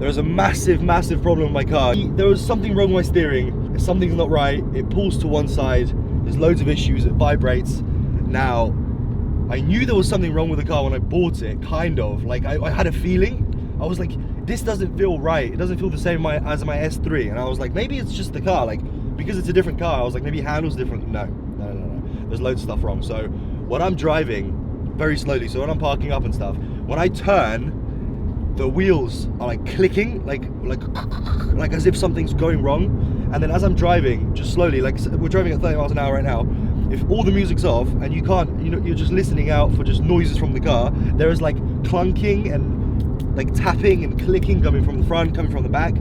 There's a massive problem with my car. There was something wrong with my steering. If something's not right, it pulls to one side. There's loads of issues, it vibrates. Now, I knew there was something wrong with the car when I bought it, kind of. Like, I had a feeling. I was like, this doesn't feel right. It doesn't feel the same as my S3. And I was like, maybe it's just the car. Like, because it's a different car, I was like, maybe it handles different. No. There's loads of stuff wrong. So when I'm driving very slowly, so when I'm parking up and stuff, when I turn, the wheels are like clicking, like as if something's going wrong. And then as I'm driving, just slowly, like we're driving at 30 miles an hour right now, if all the music's off and you can't, you're just listening out for just noises from the car, there is like clunking and like tapping and clicking coming from the front, coming from the back.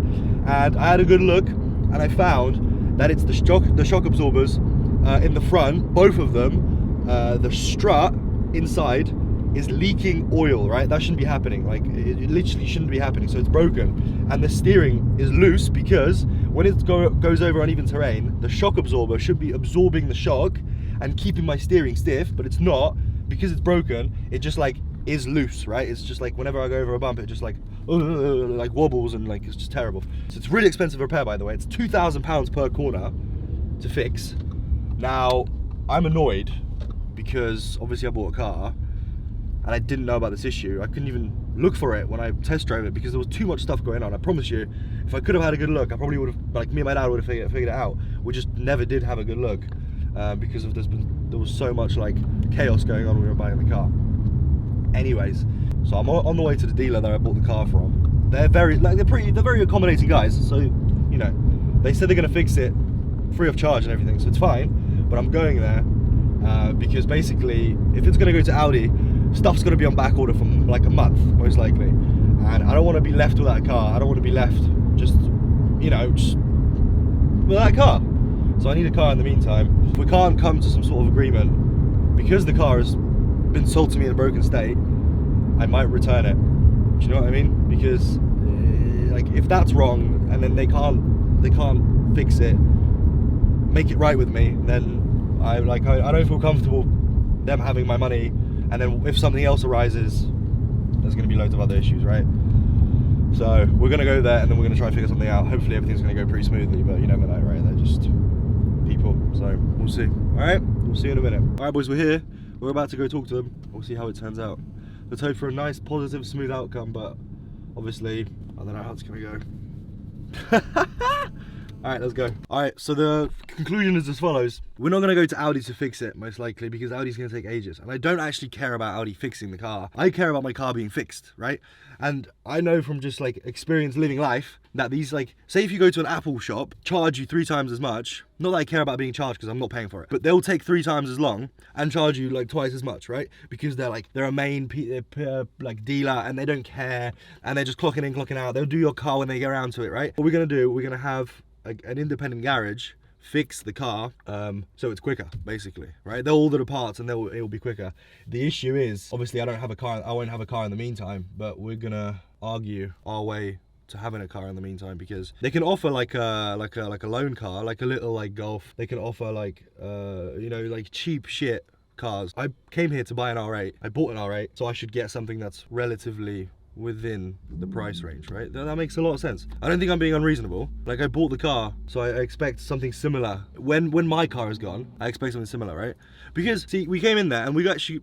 And I had a good look and I found that it's the shock absorbers in the front, both of them, the strut inside is leaking oil, right? That shouldn't be happening. Like, it literally shouldn't be happening. So it's broken, and the steering is loose because when it goes over uneven terrain, the shock absorber should be absorbing the shock and keeping my steering stiff, but it's not because it's broken. It just like is loose, right? It's just like whenever I go over a bump, it just like wobbles and like it's just terrible. So it's really expensive repair, by the way. It's £2,000 per corner to fix. Now I'm annoyed because obviously I bought a car and I didn't know about this issue. I couldn't even look for it when I test drove it because there was too much stuff going on. I promise you, if I could have had a good look, I probably would have, like me and my dad would have figured it out. We just never did have a good look because of there was so much like chaos going on when we were buying the car. Anyways, so I'm on the way to the dealer that I bought the car from. They're very accommodating guys. So, they said they're gonna fix it free of charge and everything, so it's fine. But I'm going there because basically, if it's gonna go to Audi, stuff's gonna be on back order for like a month, most likely. And I don't want to be left without a car. I don't want to be left just without a car. So I need a car in the meantime. If we can't come to some sort of agreement, because the car has been sold to me in a broken state, I might return it. Do you know what I mean? Because like if that's wrong and then they can't fix it, make it right with me, then I don't feel comfortable them having my money. And then if something else arises, there's going to be loads of other issues, right? So we're going to go there and then we're going to try and figure something out. Hopefully everything's going to go pretty smoothly, but you never know, right? They're just people, so we'll see. All right, we'll see you in a minute. All right, boys, we're here. We're about to go talk to them. We'll see how it turns out. Let's hope for a nice, positive, smooth outcome, but obviously, I don't know how it's going to go. Alright, let's go. Alright, so the conclusion is as follows. We're not going to go to Audi to fix it, most likely, because Audi's going to take ages. And I don't actually care about Audi fixing the car. I care about my car being fixed, right? And I know from just like experience living life that these like, say if you go to an Apple shop, charge you 3 times as much. Not that I care about being charged because I'm not paying for it, but they'll take 3 times as long and charge you like twice as much, right? Because they're a main like dealer and they don't care and they're just clocking in, clocking out. They'll do your car when they get around to it, right? What we're going to do, we're going to have an independent garage fix the car so it's quicker, basically, right? They'll order the parts and it'll be quicker. The issue is obviously I won't have a car in the meantime, but we're gonna argue our way to having a car in the meantime because they can offer like a loan car, like a little like Golf. They can offer like like cheap shit cars. I came here to buy an R8. I bought an R8, so I should get something that's relatively within the price range, right? That makes a lot of sense. I don't think I'm being unreasonable. Like I bought the car, so I expect something similar. When my car is gone, I expect something similar, right? Because see, we came in there and we actually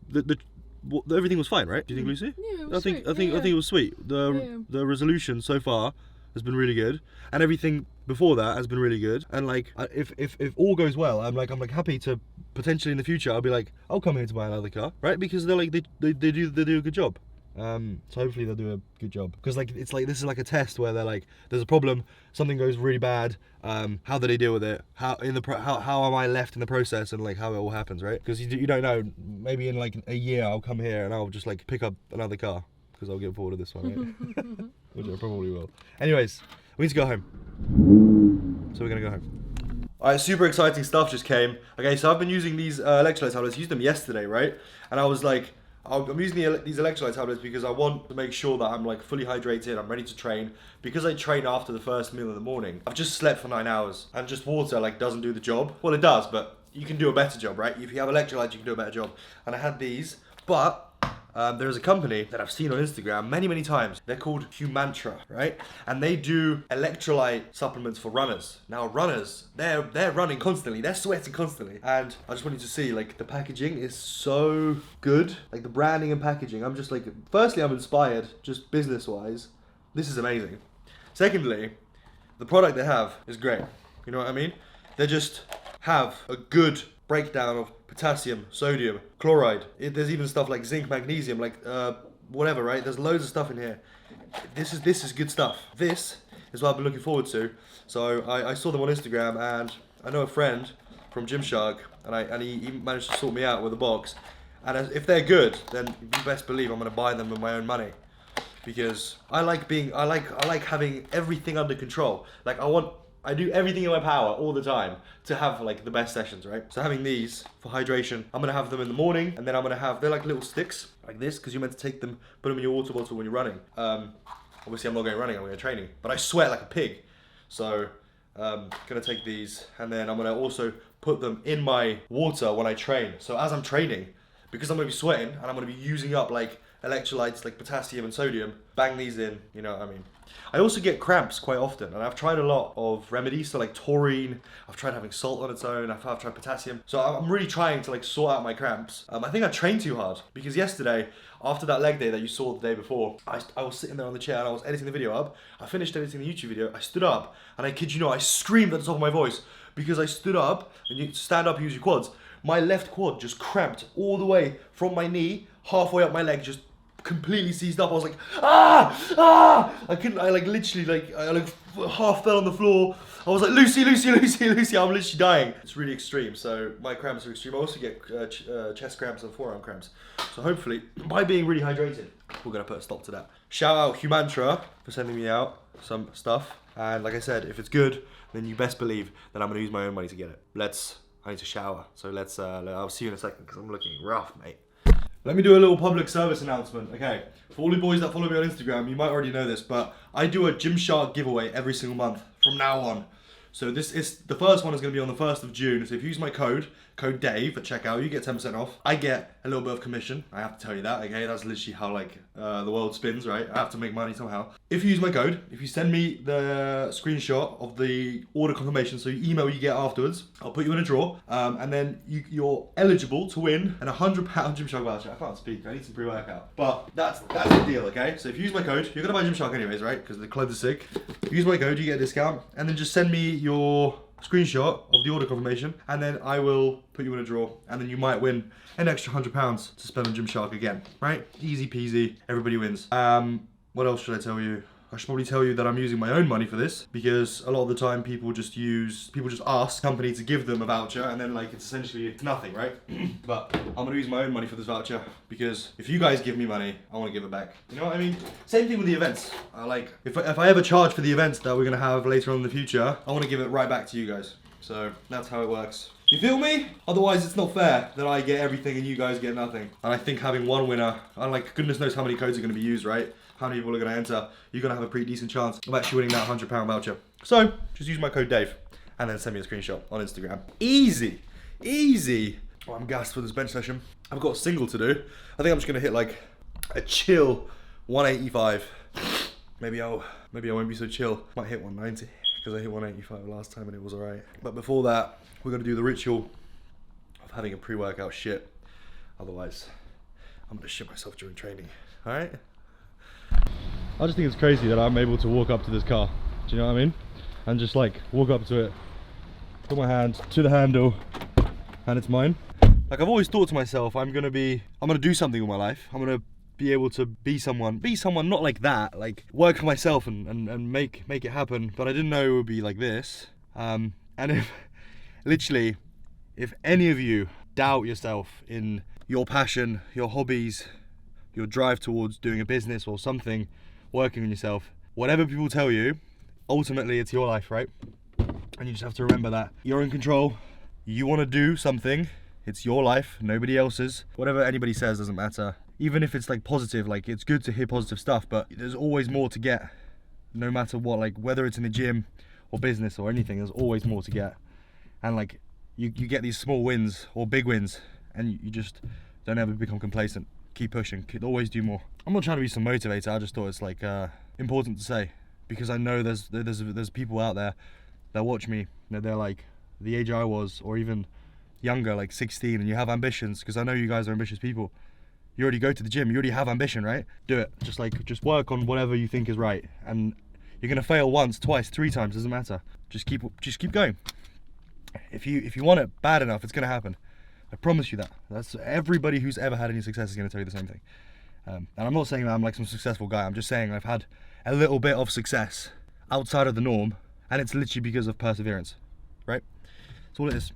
everything was fine, right? Do you think, Lucy? Yeah, it I was think sweet. it was sweet. The resolution so far has been really good, and everything before that has been really good. And like if all goes well, I'm happy to potentially in the future I'll be like, I'll come here to buy another car, right? Because they're like they do a good job. So hopefully they'll do a good job, because like it's like this is like a test where they're like, there's a problem, something goes really bad, how do they deal with it, how am I left in the process, and like how it all happens, right? Because you don't know, maybe in like a year I'll come here and I'll just like pick up another car because I'll get bored of this one, right? Which I probably will. Anyways, we need to go home, so we're gonna go home. Alright, super exciting stuff just came. Okay, so I've been using these electrolyte tablets. I used them yesterday, right? And I was like, I'm using these electrolyte tablets because I want to make sure that I'm like fully hydrated, I'm ready to train. Because I train after the first meal in the morning, I've just slept for 9 hours and just water like doesn't do the job. Well, it does, but you can do a better job, right? If you have electrolytes, you can do a better job. And I had these, but There's a company that I've seen on Instagram many times. They're called Humantra, right? And they do electrolyte supplements for runners. Now runners, they're running constantly, they're sweating constantly. And I just wanted to see, like, the packaging is so good. Like the branding and packaging, I'm just like, firstly, I'm inspired, just business-wise. This is amazing. Secondly, the product they have is great. You know what I mean? They just have a good breakdown of potassium, sodium, chloride. There's even stuff like zinc, magnesium, like whatever, right? There's loads of stuff in here. This is good stuff. This is what I've been looking forward to. So I saw them on Instagram, and I know a friend from Gymshark, and he managed to sort me out with a box. And if they're good, then you best believe I'm gonna buy them with my own money, because I like having everything under control. Like I do everything in my power all the time to have like the best sessions, right? So having these for hydration, I'm gonna have them in the morning, and then I'm gonna have, they're like little sticks like this, because you're meant to take them, put them in your water bottle when you're running. Obviously I'm not going running, I'm going training, but I sweat like a pig. So gonna take these, and then I'm gonna also put them in my water when I train. So as I'm training, because I'm gonna be sweating and I'm gonna be using up like electrolytes like potassium and sodium, bang these in, you know what I mean? I also get cramps quite often, and I've tried a lot of remedies, so like taurine, I've tried having salt on its own, I've tried potassium. So I'm really trying to like sort out my cramps. I think I trained too hard, because yesterday, after that leg day that you saw the day before, I was sitting there on the chair and I was editing the video up. I finished editing the YouTube video, I stood up, and I kid you not, I screamed at the top of my voice, because I stood up, and you stand up, use your quads. My left quad just cramped all the way from my knee, halfway up my leg, just completely seized up. I was like, I like literally like, I like half fell on the floor. I was like, Lucy, I'm literally dying. It's really extreme, so my cramps are extreme. I also get chest cramps and forearm cramps. So hopefully, by being really hydrated, we're gonna put a stop to that. Shout out Humantra for sending me out some stuff. And like I said, if it's good, then you best believe that I'm gonna use my own money to get it. I need to shower, so I'll see you in a second, because I'm looking rough, mate. Let me do a little public service announcement, okay? For all you boys that follow me on Instagram, you might already know this, but I do a Gymshark giveaway every single month from now on. So the first one is gonna be on the 1st of June. So if you use my code Dave at checkout, you get 10% off. I get a little bit of commission. I have to tell you that, okay? That's literally how like the world spins, right? I have to make money somehow. If you use my code, if you send me the screenshot of the order confirmation, so your email you get afterwards, I'll put you in a draw, and then you're eligible to win an £100 Gymshark voucher. I can't speak, I need some pre-workout. But that's the deal, okay? So if you use my code, you're gonna buy Gymshark anyways, right? Because the clothes are sick. If you use my code, you get a discount, and then just send me your screenshot of the order confirmation, and then I will put you in a draw, and then you might win an extra £100 to spend on Gymshark again, right? Easy peasy, everybody wins. What else should I tell you? I should probably tell you that I'm using my own money for this, because a lot of the time people just ask the company to give them a voucher, and then like it's essentially nothing, right? But I'm gonna use my own money for this voucher, because if you guys give me money, I want to give it back. You know what I mean? Same thing with the events. If I ever charge for the events that we're gonna have later on in the future, I want to give it right back to you guys. So that's how it works. You feel me? Otherwise it's not fair that I get everything and you guys get nothing. And I think having one winner, and like goodness knows how many codes are going to be used, right? How many people are going to enter, you're going to have a pretty decent chance of actually winning that £100 voucher. So just use my code Dave, and then send me a screenshot on Instagram. Easy, easy. Oh, I'm gassed for this bench session. I've got a single to do. I think I'm just going to hit like a chill 185. Maybe I won't be so chill. Might hit 190, because I hit 185 last time and it was alright. But before that, we're going to do the ritual of having a pre-workout shit. Otherwise, I'm going to shit myself during training. Alright? I just think it's crazy that I'm able to walk up to this car. Do you know what I mean? And just like walk up to it, put my hand to the handle, and it's mine. Like I've always thought to myself, I'm gonna do something with my life. I'm gonna be able to be someone not like that, like work for myself and make it happen. But I didn't know it would be like this. And if any of you doubt yourself in your passion, your hobbies, your drive towards doing a business or something, working on yourself, whatever people tell you, ultimately it's your life, right? And you just have to remember that you're in control. You want to do something, it's your life, nobody else's. Whatever anybody says doesn't matter. Even if it's like positive, like it's good to hear positive stuff, but there's always more to get. No matter what, like whether it's in the gym or business or anything, there's always more to get. And like you get these small wins or big wins, and you just don't ever become complacent. keep pushing, could always do more. I'm not trying to be some motivator, I just thought it's like important to say, because I know there's people out there that watch me, that they're like the age I was, or even younger, like 16, and you have ambitions, because I know you guys are ambitious people. You already go to the gym, you already have ambition, right? Do it. Just work on whatever you think is right, and you're gonna fail once, twice, 3 times, doesn't matter. Just keep going. If you want it bad enough, it's gonna happen. I promise you that. That's everybody who's ever had any success is gonna tell you the same thing. And I'm not saying that I'm like some successful guy. I'm just saying I've had a little bit of success outside of the norm, and it's literally because of perseverance, right? That's all it is.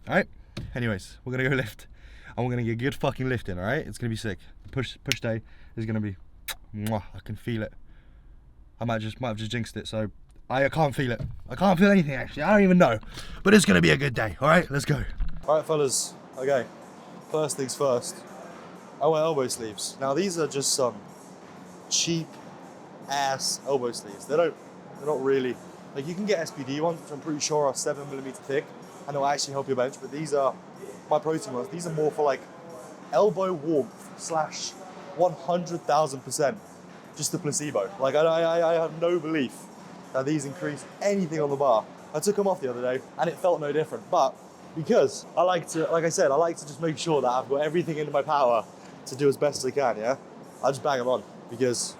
All right. Anyways, we're gonna go lift, and we're gonna get a good fucking lift in. All right. It's gonna be sick. The push day is gonna be, mwah, I can feel it. I might have just jinxed it. So I can't feel it. I can't feel anything actually. I don't even know. But it's gonna be a good day. All right. Let's go. All right, fellas. Okay. First things first. I wear elbow sleeves. Now these are just some cheap ass elbow sleeves. They're not really, like, you can get SPD ones, which I'm pretty sure are 7mm thick, and they'll actually help your bench, but these are my protein ones. These are more for like elbow warmth slash 100,000% just the placebo. Like I have no belief that these increase anything on the bar. I took them off the other day and it felt no different, but because I like to, like I said, I like to just make sure that I've got everything in my power to do as best as I can, yeah? I just bang them on because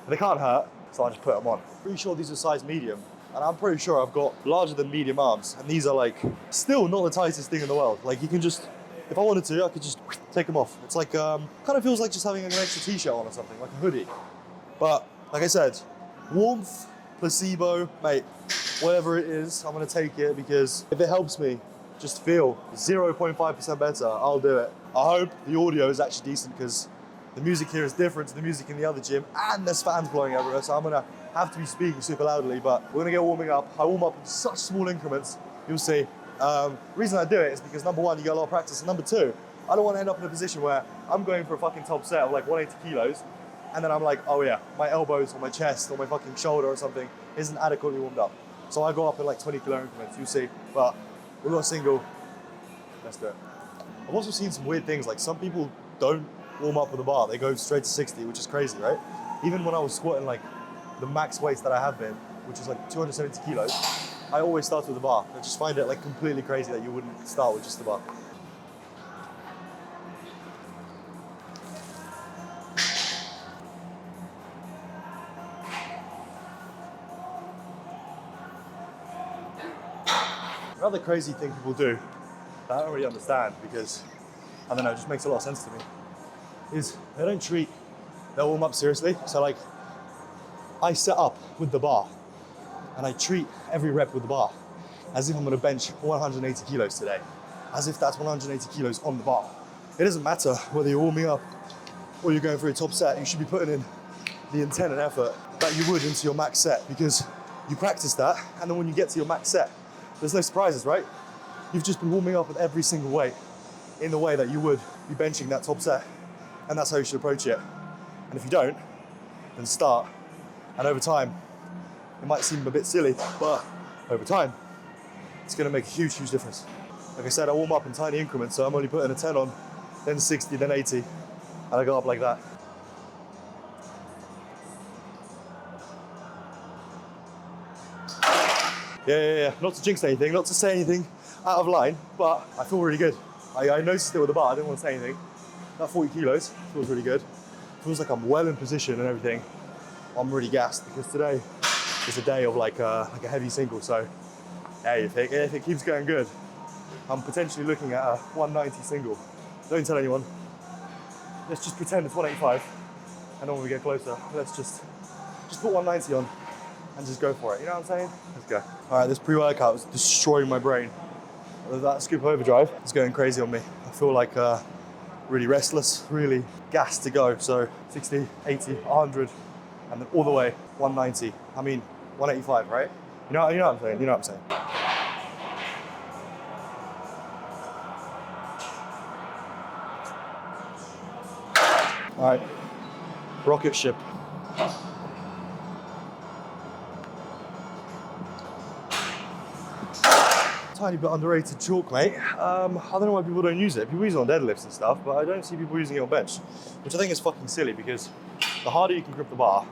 they can't hurt, so I just put them on. Pretty sure these are size medium, and I'm pretty sure I've got larger than medium arms, and these are like, still not the tightest thing in the world. Like you can just, if I wanted to, I could just take them off. It's like, kind of feels like just having an extra t-shirt on or something, like a hoodie. But like I said, warmth, placebo, mate, whatever it is, I'm gonna take it, because if it helps me just feel 0.5% better, I'll do it. I hope the audio is actually decent, because the music here is different to the music in the other gym, and there's fans blowing everywhere, so I'm gonna have to be speaking super loudly, but we're gonna get warming up. I warm up in such small increments, you'll see. Reason I do it is because number one, you get a lot of practice, and number two, I don't wanna end up in a position where I'm going for a fucking top set of like 180 kilos, and then I'm like, oh yeah, my elbows or my chest or my fucking shoulder or something isn't adequately warmed up. So I go up in like 20 kilo increments, you'll see, but we've got a single, let's do it. I've also seen some weird things, like some people don't warm up with a bar, they go straight to 60, which is crazy, right? Even when I was squatting like the max weights that I have been, which is like 270 kilos, I always start with the bar. I just find it like completely crazy that you wouldn't start with just the bar. Another crazy thing people do that I don't really understand, because I don't know, it just makes a lot of sense to me, is they don't treat their warm up seriously. So like, I set up with the bar and I treat every rep with the bar as if I'm gonna bench 180 kilos today, as if that's 180 kilos on the bar. It doesn't matter whether you're warming up or you're going for a top set, you should be putting in the intent and effort that you would into your max set, because you practice that, and then when you get to your max set, there's no surprises, right? You've just been warming up with every single weight in the way that you would be benching that top set, and that's how you should approach it. And if you don't, then start. And over time, it might seem a bit silly, but over time, it's gonna make a huge, huge difference. Like I said, I warm up in tiny increments, so I'm only putting a 10 on, then 60, then 80, and I go up like that. Yeah. Not to jinx anything, not to say anything out of line, but I feel really good. I noticed it with the bar, I didn't want to say anything. That 40 kilos feels really good. Feels like I'm well in position and everything. I'm really gassed, because today is a day of like a heavy single, so hey, if it keeps going good, I'm potentially looking at a 190 single. Don't tell anyone. Let's just pretend it's 185, and then when we get closer, let's just put 190 on and just go for it, you know what I'm saying? Let's go. All right, this pre-workout is destroying my brain. That scoop overdrive is going crazy on me. I feel like really restless, really gassed to go. So 60, 80, 100, and then all the way 190. I mean, 185, right? You know what I'm saying? You know what I'm saying? All right, rocket ship. tiny bit underrated chalk, mate. I don't know why people don't use it. People use it on deadlifts and stuff, but I don't see people using it on bench, which I think is fucking silly because the harder you can grip the bar,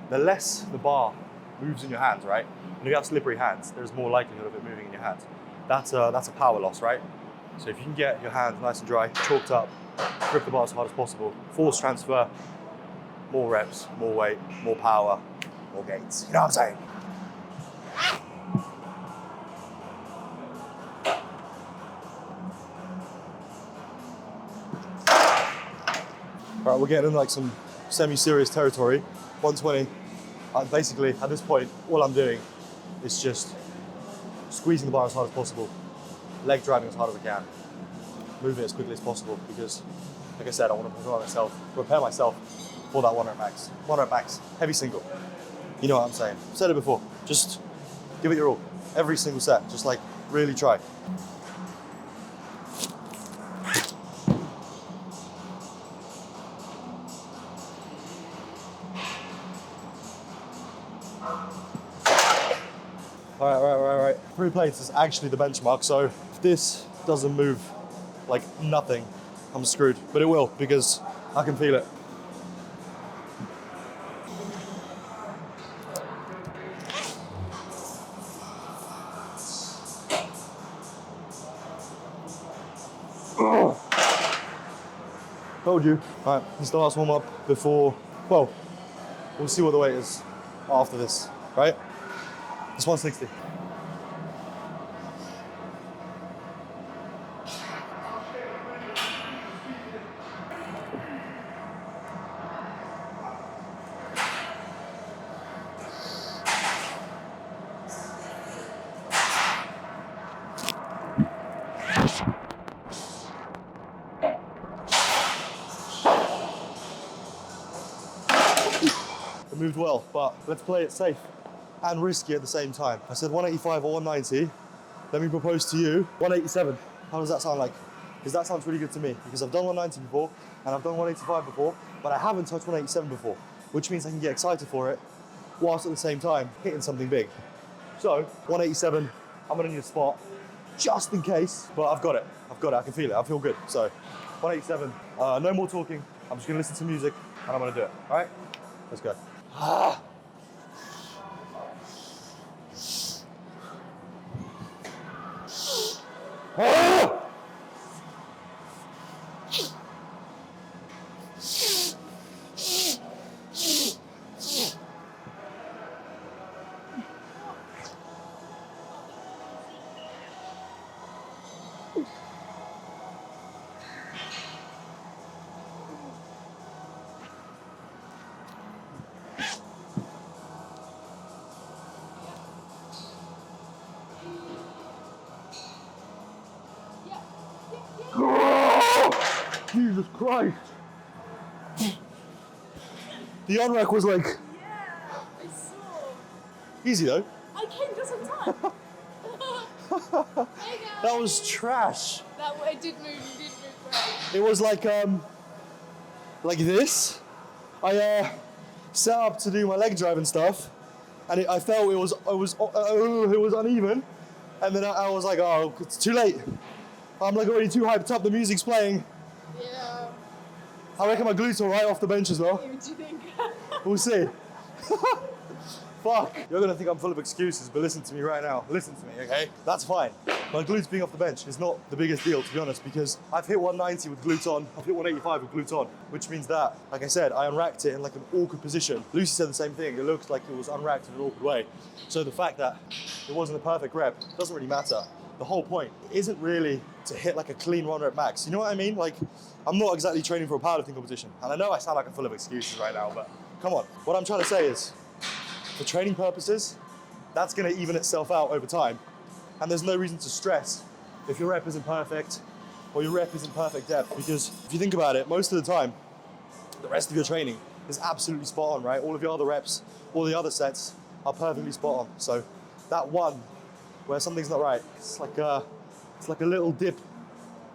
the less the bar moves in your hands, right? And if you have slippery hands, there's more likelihood of it moving in your hands. That's a power loss, right? So if you can get your hands nice and dry, chalked up, grip the bar as hard as possible, force transfer, more reps, more weight, more power, more gains. You know what I'm saying? All right, we're getting in like some semi-serious territory. 120. Basically, at this point, all I'm doing is just squeezing the bar as hard as possible, leg driving as hard as I can, moving as quickly as possible because, like I said, I want to prepare myself for that 1 rep max. 1 rep max, heavy single. You know what I'm saying? I've said it before. Just give it your all. Every single set. Just like really try. All right. 3 plates is actually the benchmark. So if this doesn't move like nothing, I'm screwed. But it will because I can feel it. Told you. All right, this is the last warm up before, well, we'll see what the weight is after this, right? It's 160. It moved well, but let's play it safe and risky at the same time. I said 185 or 190. Let me propose to you 187. How does that sound like? Because that sounds really good to me. Because I've done 190 before and I've done 185 before, but I haven't touched 187 before, which means I can get excited for it whilst at the same time hitting something big. So 187, I'm gonna need a spot just in case, but I've got it. I can feel it. I feel good. So 187. No more talking. I'm just gonna listen to music and I'm gonna do it. All right, let's go. Jesus Christ. The on-rack was like... Yeah, I saw. Easy though. I came just in time. Hey guys. That was trash. It did move great. It was like this. I set up to do my leg drive and stuff, and I felt it was uneven, and then I was like, oh, it's too late. I'm like already too hyped up. The music's playing. Yeah. I reckon my glutes are right off the bench as well. What do you think? We'll see. Fuck. You're gonna think I'm full of excuses, but listen to me right now. Listen to me, okay? That's fine. My glutes being off the bench is not the biggest deal, to be honest, because I've hit 190 with glutes on, I've hit 185 with glutes on, which means that, like I said, I unracked it in like an awkward position. Lucy said the same thing. It looks like it was unracked in an awkward way. So the fact that it wasn't a perfect rep doesn't really matter. The whole point isn't really to hit like a clean 1 rep max. You know what I mean? Like, I'm not exactly training for a powerlifting competition. And I know I sound like I'm full of excuses right now, but come on. What I'm trying to say is, for training purposes, that's gonna even itself out over time. And there's no reason to stress if your rep isn't perfect or your rep isn't perfect depth, because if you think about it, most of the time, the rest of your training is absolutely spot on, right? All of your other reps, all the other sets are perfectly spot on. So that one where something's not right, it's like a little dip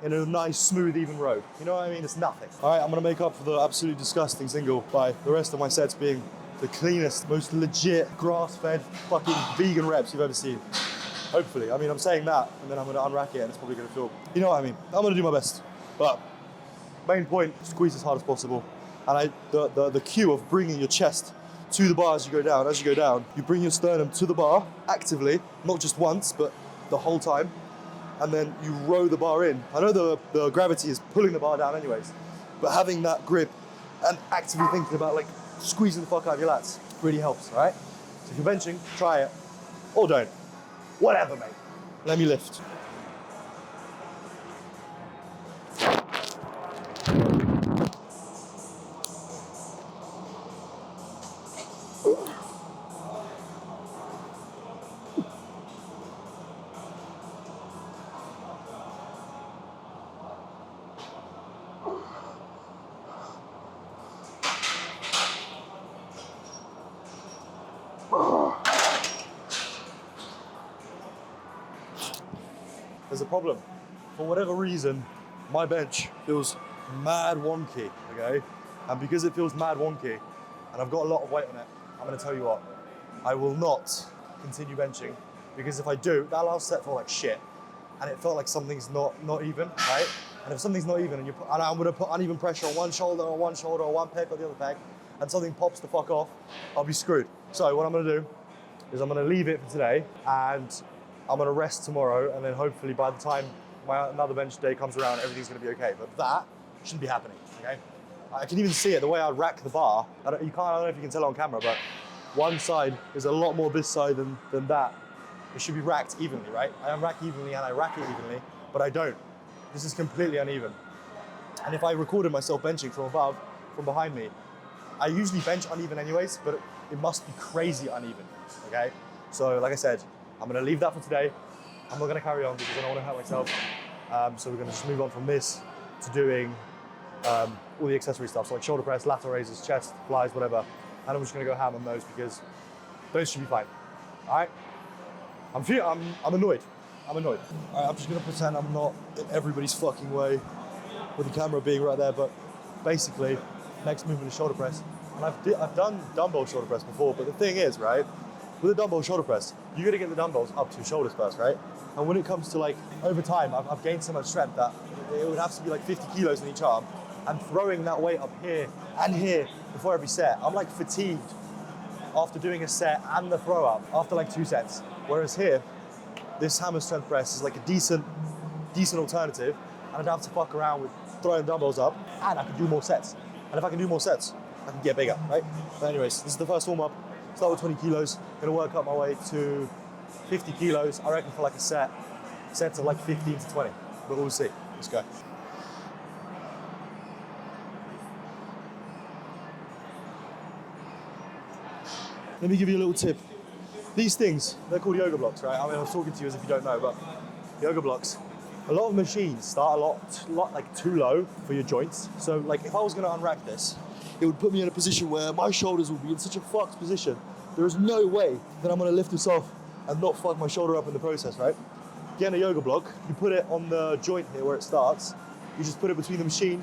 in a nice, smooth, even road. You know what I mean? It's nothing. All right, I'm gonna make up for the absolutely disgusting single by the rest of my sets being the cleanest, most legit, grass-fed, fucking vegan reps you've ever seen. Hopefully. I mean, I'm saying that, and then I'm gonna unrack it, and it's probably gonna feel, you know what I mean? I'm gonna do my best. But main point, squeeze as hard as possible. And the cue of bringing your chest to the bar as you go down, you bring your sternum to the bar actively, not just once, but the whole time. And then you row the bar in. I know the gravity is pulling the bar down anyways, but having that grip and actively thinking about like squeezing the fuck out of your lats really helps, all right? So if you're benching, try it, or don't. Whatever, mate. Let me lift. There's a problem. For whatever reason, my bench feels mad wonky, okay? And because it feels mad wonky, and I've got a lot of weight on it, I'm gonna tell you what, I will not continue benching, because if I do, that last set felt like shit, and it felt like something's not even, right? And if something's not even, and I'm gonna put uneven pressure on one shoulder, or one pec or the other pec, and something pops the fuck off, I'll be screwed. So what I'm gonna do is I'm gonna leave it for today, and I'm gonna rest tomorrow, and then hopefully by the time another bench day comes around, everything's gonna be okay. But that shouldn't be happening, okay? I can even see it, the way I rack the bar. I don't know if you can tell on camera, but one side is a lot more this side than that. It should be racked evenly, right? I unrack evenly and I rack it evenly, but I don't. This is completely uneven. And if I recorded myself benching from above, from behind me, I usually bench uneven anyways, but it must be crazy uneven, okay? So like I said, I'm gonna leave that for today. I'm not gonna carry on because I don't wanna hurt myself. So we're gonna just move on from this to doing all the accessory stuff, so like shoulder press, lateral raises, chest, flies, whatever. And I'm just gonna go ham on those because those should be fine, all right? I'm annoyed. I'm annoyed. All right, I'm just gonna pretend I'm not in everybody's fucking way with the camera being right there, but basically, next movement is shoulder press. And I've done dumbbell shoulder press before, but the thing is, right, with a dumbbell shoulder press, you gotta get the dumbbells up to your shoulders first, right? And when it comes to like, over time, I've gained so much strength that it would have to be like 50 kilos in each arm, and throwing that weight up here and here before every set, I'm like fatigued after doing a set and the throw up after like 2 sets. Whereas here, this hammer strength press is like a decent alternative, and I don't have to fuck around with throwing dumbbells up, and I can do more sets. And if I can do more sets, I can get bigger, right? But anyways, this is the first warm up. Start with 20 kilos, gonna work up my way to 50 kilos, I reckon for like a sets of like 15 to 20, but we'll see. Let's go. Let me give you a little tip. These things, they're called yoga blocks, right? I mean, I was talking to you as if you don't know, but yoga blocks, a lot of machines start a lot like too low for your joints. So like if I was gonna unrack this, it would put me in a position where my shoulders would be in such a fucked position. There is no way that I'm gonna lift this off and not fuck my shoulder up in the process, right? Get a yoga block, you put it on the joint here where it starts, you just put it between the machine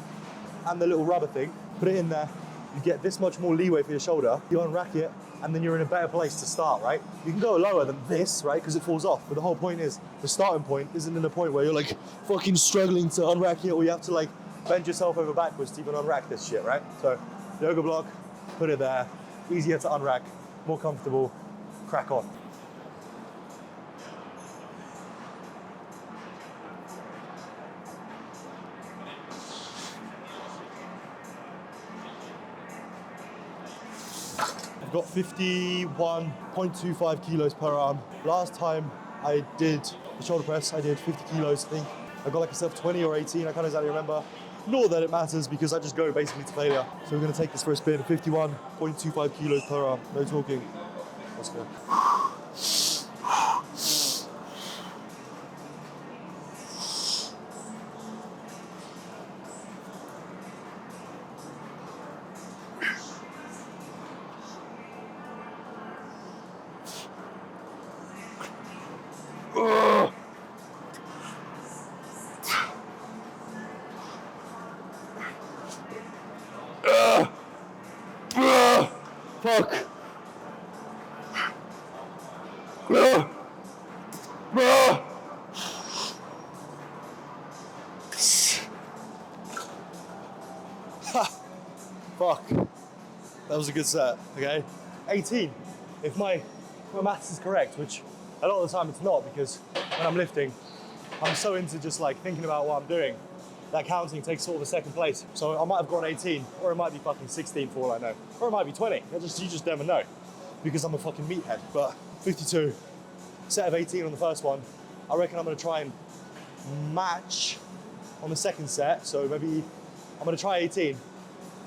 and the little rubber thing, put it in there, you get this much more leeway for your shoulder, you unrack it, and then you're in a better place to start, right? You can go lower than this, right, because it falls off, but the whole point is, the starting point isn't in a point where you're like fucking struggling to unrack it, or you have to like bend yourself over backwards to even unrack this shit, right? So, yoga block, put it there, easier to unrack, more comfortable, crack on. I've got 51.25 kilos per arm. Last time I did the shoulder press, I did 50 kilos, I think. I got like myself 20 or 18, I can't exactly remember. Not that it matters because I just go basically to failure. So we're gonna take this for a spin, 51.25 kilos per arm, no talking. Let's go. Fuck. That was a good set, okay? 18, if my maths is correct, which a lot of the time it's not, because when I'm lifting, I'm so into just like thinking about what I'm doing that counting takes sort of a second place. So I might have gone 18, or it might be fucking 16 for all I know. Or it might be 20, you just never know, because I'm a fucking meathead. But 52, set of 18 on the first one. I reckon I'm gonna try and match on the second set. So maybe I'm gonna try 18.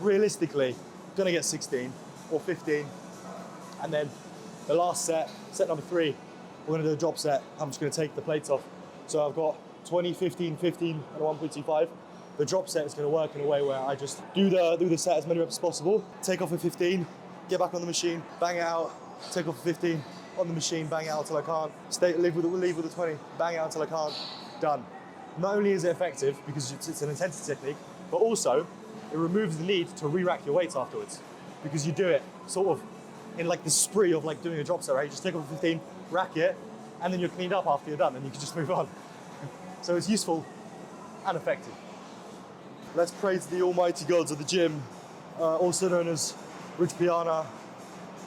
Realistically, gonna get 16 or 15. And then the last set, set number 3, we're gonna do a drop set. I'm just gonna take the plates off. So I've got 20, 15, 15, and a 1.25. The drop set is gonna work in a way where I just do the set as many reps as possible, take off a 15, get back on the machine, bang it out, take off a 15, on the machine, bang it out till I can't, leave with a 20, bang it out till I can't, done. Not only is it effective because it's an intensity technique, but also it removes the need to re-rack your weights afterwards, because you do it sort of in like the spree of like doing a drop set, right? You just take off a 15, rack it, and then you're cleaned up after you're done, and you can just move on. So it's useful and effective. Let's praise the almighty gods of the gym, also known as Rich Piana,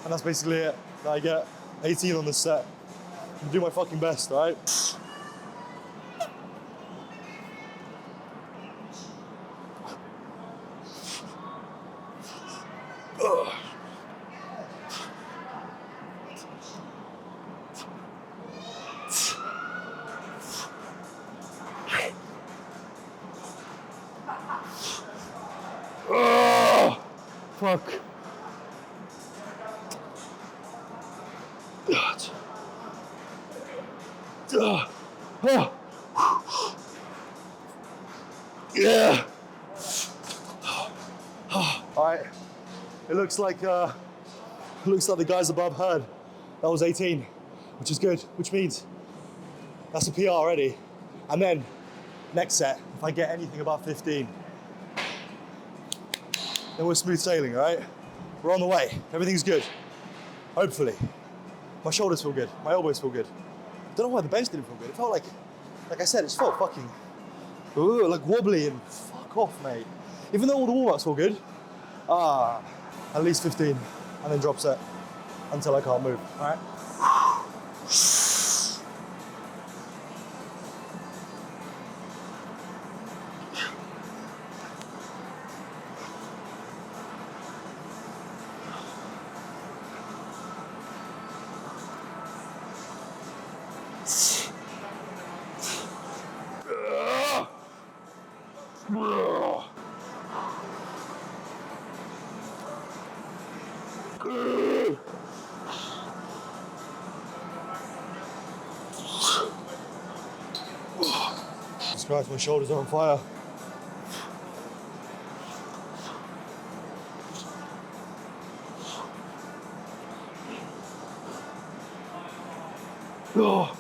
and that's basically it. I get 18 on this set. I'm gonna do my fucking best, right? Fuck. Yeah. All right. It looks like the guys above heard that was 18, which is good, which means that's a PR already. And then next set, if I get anything above 15, then we're smooth sailing, all right? We're on the way. Everything's good. Hopefully. My shoulders feel good. My elbows feel good. I don't know why the bench didn't feel good. It felt like I said, it just felt fucking, like wobbly and fuck off, mate. Even though all the warm-ups feel good, at least 15, and then drop set until I can't move, all right? Jesus Christ, my shoulders are on fire. Oh.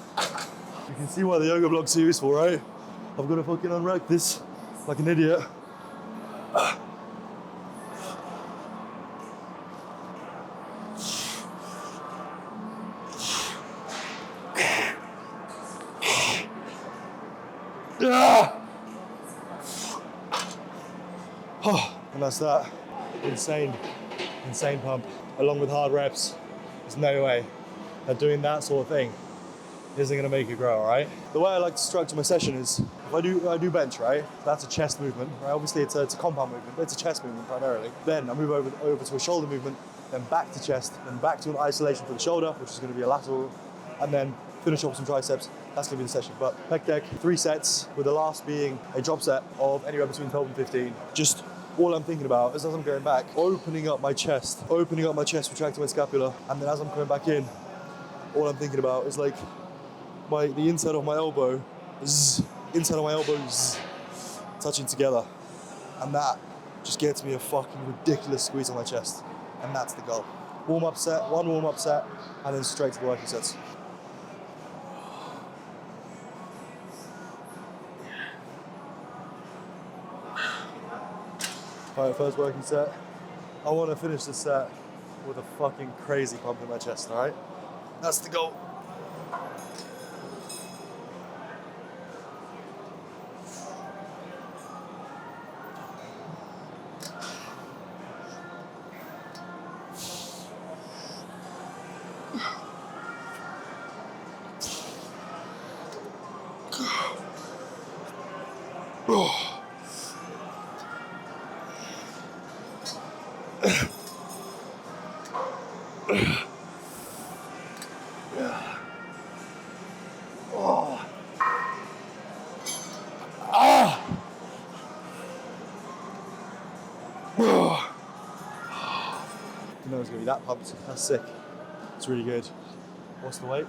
You can see why the yoga blocks are useful, right? I've got to fucking unrack this like an idiot. And that's that. Insane pump, along with hard reps. There's no way that doing that sort of thing isn't gonna make it grow, all right? The way I like to structure my session is, if I do bench, right? That's a chest movement, right? Obviously it's a compound movement, but it's a chest movement primarily. Then I move over to a shoulder movement, then back to chest, then back to an isolation for the shoulder, which is gonna be a lateral, and then finish off with some triceps. That's gonna be the session. But pec deck, 3 sets, with the last being a drop set of anywhere between 12 and 15. Just all I'm thinking about is, as I'm going back, opening up my chest, retracting my scapula, and then as I'm coming back in, all I'm thinking about is like the inside of my elbow, touching together, and that just gets me a fucking ridiculous squeeze on my chest, and that's the goal. Warm-up set, one warm-up set, and then straight to the working sets. All right, first working set. I want to finish this set with a fucking crazy pump in my chest, all right? That's the goal. Didn't know it was gonna be that pumped. That's sick. It's really good. What's the weight?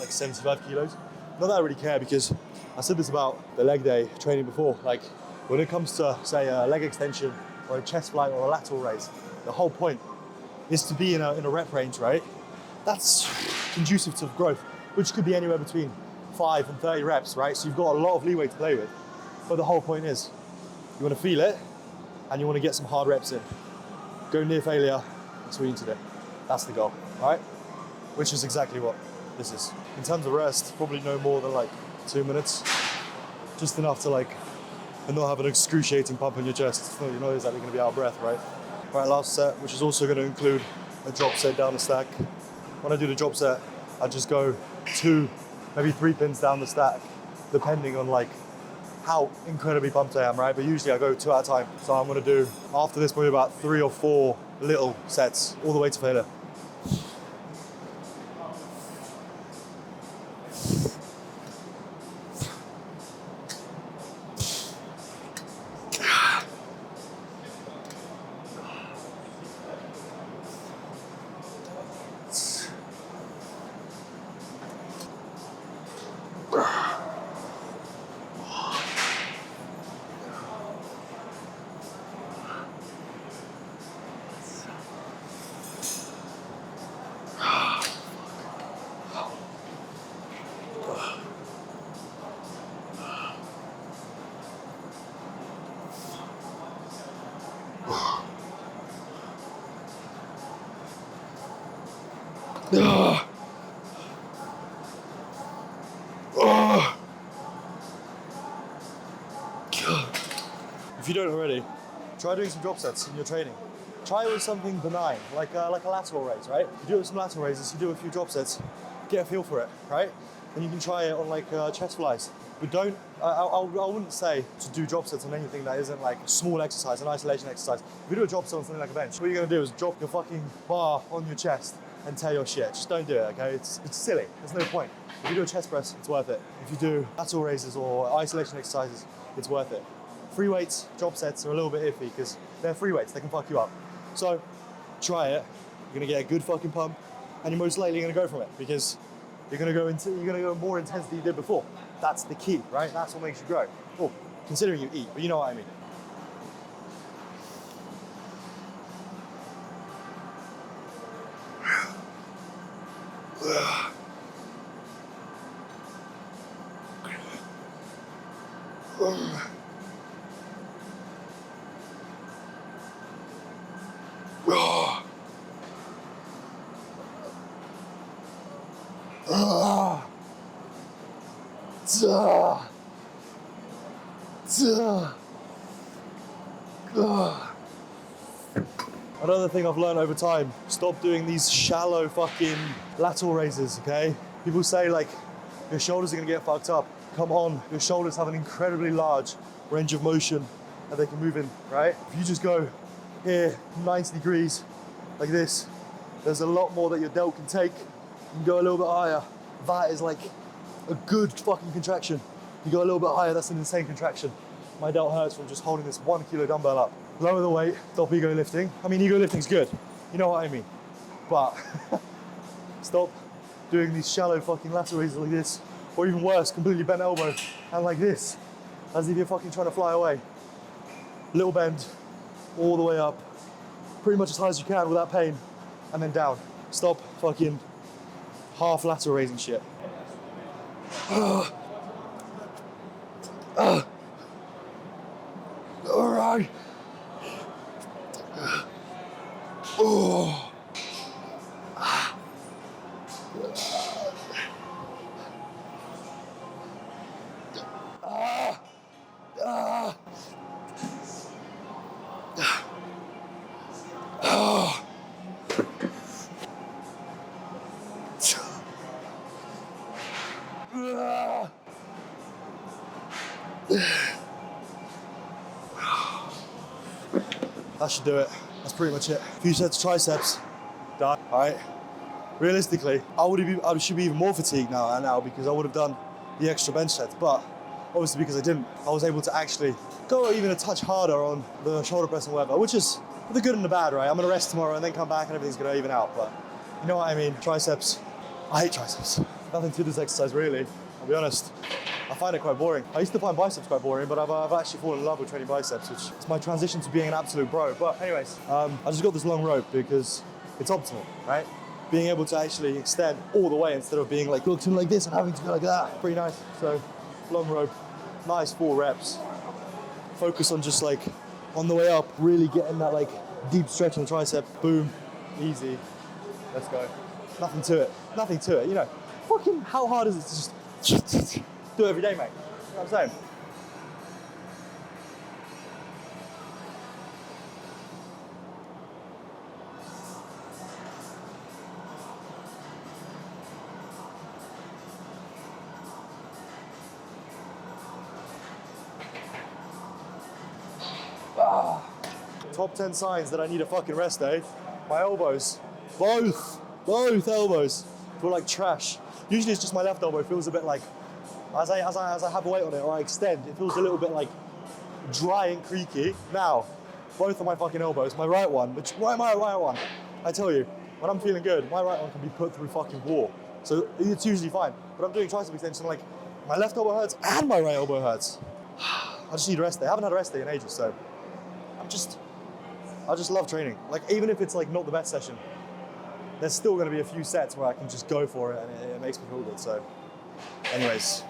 Like 75 kilos. Not that I really care because I said this about the leg day training before. Like when it comes to say a leg extension or a chest fly or a lateral raise, the whole point is to be in a rep range, right? That's conducive to growth, which could be anywhere between 5 and 30 reps, right? So you've got a lot of leeway to play with. But the whole point is you want to feel it and you want to get some hard reps in. Go near failure, that's what you need to do. That's the goal, right? Which is exactly what this is. In terms of rest, probably no more than like 2 minutes. Just enough to like, and not have an excruciating pump in your chest. So you're not exactly gonna be out of breath, right? Right, last set, which is also gonna include a drop set down the stack. When I do the drop set, I just go 2, maybe 3 pins down the stack, depending on like how incredibly pumped I am, right? But usually I go 2 at a time. So I'm gonna do, after this, probably about 3 or 4 little sets, all the way to failure. If you don't already, try doing some drop sets in your training. Try it with something benign, like a lateral raise, right? You do it with some lateral raises, you do a few drop sets, get a feel for it, right? And you can try it on like chest flies. But don't, I wouldn't say to do drop sets on anything that isn't like a small exercise, an isolation exercise. If you do a drop set on something like a bench, what you're gonna do is drop your fucking bar on your chest and tear your shit. Just don't do it, okay? It's silly, there's no point. If you do a chest press, it's worth it. If you do lateral raises or isolation exercises, it's worth it. Free weights, drop sets are a little bit iffy because they're free weights, they can fuck you up. So try it, you're gonna get a good fucking pump and you're most likely gonna go from it because you're gonna go more intense than you did before. That's the key, right? That's what makes you grow. Well, considering you eat, but you know what I mean. Another thing I've learned over time, stop doing these shallow fucking lateral raises, okay? People say like, your shoulders are gonna get fucked up. Come on, your shoulders have an incredibly large range of motion that they can move in, right? If you just go here, 90 degrees, like this, there's a lot more that your delt can take. You can go a little bit higher. That is like a good fucking contraction. You go a little bit higher, that's an insane contraction. My delt hurts from just holding this 1 kilo dumbbell up. Lower the weight, stop ego lifting. I mean, ego lifting's good. You know what I mean. But stop doing these shallow fucking lateral raises like this. Or even worse, completely bent elbow and like this. As if you're fucking trying to fly away. Little bend, all the way up. Pretty much as high as you can without pain. And then down. Stop fucking half lateral raising shit. All right. Oh. That should do it. That's pretty much it. A few sets of triceps, done. All right. Realistically, I should be even more fatigued now because I would have done the extra bench sets, but obviously because I didn't, I was able to actually go even a touch harder on the shoulder press and whatever, which is the good and the bad, right? I'm gonna rest tomorrow and then come back and everything's gonna even out, but you know what I mean? Triceps, I hate triceps. Nothing to this exercise really, I'll be honest. I find it quite boring. I used to find biceps quite boring, but I've actually fallen in love with training biceps, which is my transition to being an absolute bro. But anyways, I just got this long rope because it's optimal, right? Being able to actually extend all the way instead of being like looked in like this and having to go like that. Pretty nice. So long rope, nice 4 reps. Focus on just like on the way up, really getting that like deep stretch on the tricep. Boom, easy. Let's go. Nothing to it. Nothing to it. You know, fucking how hard is it to just do it every day, mate? You know what I'm saying? Top 10 signs that I need a fucking rest day. My elbows, both elbows feel like trash. Usually it's just my left elbow feels a bit like, as I have a weight on it or I extend, it feels a little bit like dry and creaky. Now, both of my fucking elbows, my right one, my right one, I tell you, when I'm feeling good, my right one can be put through fucking war. So it's usually fine. But I'm doing tricep extension, like my left elbow hurts and my right elbow hurts. I just need a rest day. I haven't had a rest day in ages, so I just love training. Like even if it's like not the best session, there's still gonna be a few sets where I can just go for it and it makes me feel good. So anyways,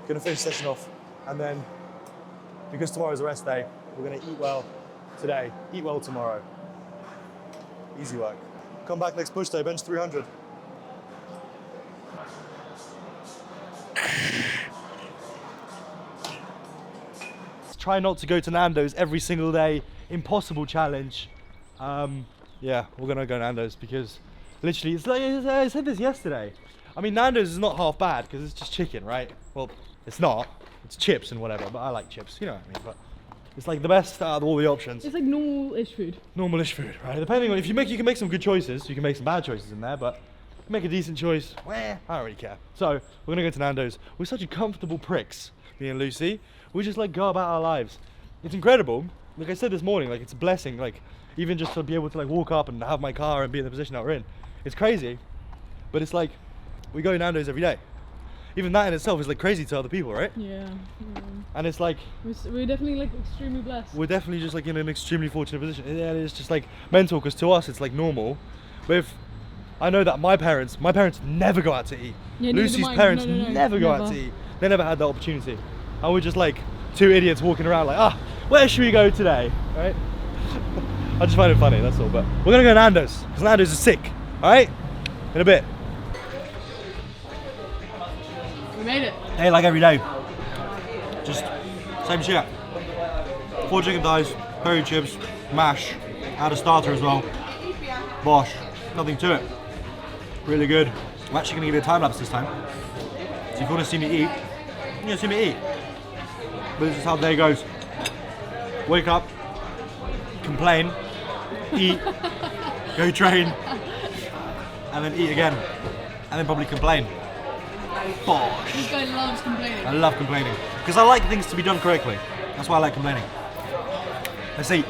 gonna finish the session off and then because tomorrow's a rest day, we're gonna eat well today, eat well tomorrow. Easy work. Come back next push day, bench 300. Try not to go to Nando's every single day. Impossible challenge. Yeah, we're gonna go Nando's because literally, it's like I said this yesterday. I mean, Nando's is not half bad because it's just chicken, right? Well, it's not. It's chips and whatever, but I like chips. You know what I mean? But it's like the best out of all the options. It's like normal-ish food. Normal-ish food, right? Depending on you can make some good choices. You can make some bad choices in there, but make a decent choice. I don't really care. So we're gonna go to Nando's. We're such a comfortable pricks, me and Lucy. We just like go about our lives. It's incredible. Like I said this morning, like it's a blessing. Like even just to be able to like walk up and have my car and be in the position that we're in. It's crazy, but it's like we go to Nando's every day. Even that in itself is like crazy to other people, right? Yeah. And it's like we're definitely like extremely blessed. we're definitely just like in an extremely fortunate position. Yeah, it's just like mental because to us it's like normal. But if I know that my parents never go out to eat. Yeah, Lucy's parents never go out to eat. They never had that opportunity. And we're just like 2 idiots walking around like, where should we go today, right? I just find it funny, that's all. But we're gonna go to Nando's because Nando's is sick. All right, in a bit. We made it. Hey, like every day, just same shit. 4 chicken thighs, peri chips, mash, add a starter as well. Bosh, nothing to it. Really good. I'm actually gonna give you a time lapse this time. So if you want to see me eat, you're gonna see me eat. But this is how the day goes. Wake up, complain, eat, go train, and then eat again, and then probably complain. Bosh. This guy loves complaining. I love complaining because I like things to be done correctly. That's why I like complaining. Let's eat.